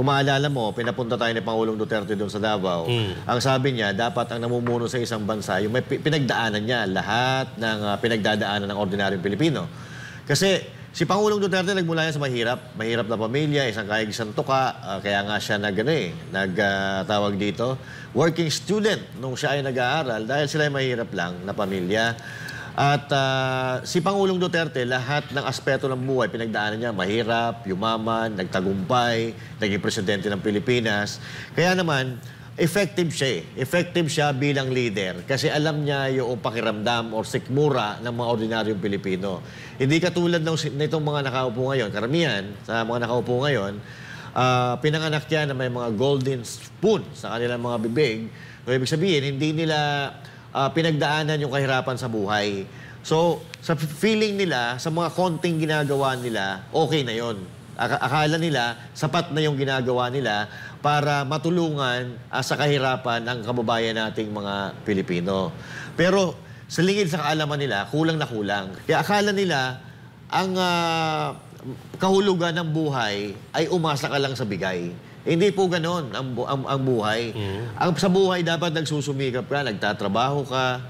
kung maalala mo, pinapunta tayo ni Pangulong Duterte doon sa Davao. Ang sabi niya, dapat ang namumuno sa isang bansa, yung may pinagdaanan niya, lahat ng pinagdadaanan ng ordinaryong Pilipino. Kasi si Pangulong Duterte nagmula yan sa mahirap na pamilya, isang kahigisan tuka, kaya nga siya tawag dito, working student nung siya ay nag-aaral dahil sila ay mahirap lang na pamilya. At si Pangulong Duterte, lahat ng aspeto ng buhay, pinagdaanan niya, mahirap, yumaman, nagtagumpay, naging presidente ng Pilipinas. Kaya naman, effective siya Effective siya bilang leader kasi alam niya yung pakiramdam o sikmura ng mga ordinaryong Pilipino. Hindi katulad nitong mga nakaupo ngayon, karamihan sa mga nakaupo ngayon, pinanganak yan na may mga golden spoon sa kanilang mga bibig. So, ibig sabihin, hindi nila pinagdaanan yung kahirapan sa buhay. So, sa feeling nila, sa mga konting ginagawa nila, okay na yon. Akala nila, sapat na yung ginagawa nila para matulungan sa kahirapan ang kababayan nating mga Pilipino. Pero sa lingid sa kaalaman nila, kulang na kulang. Kaya akala nila, ang kahulugan ng buhay ay umasa ka lang sa bigay. Hindi po ganon ang buhay. Sa buhay dapat nagsusumikap ka, nagtatrabaho ka,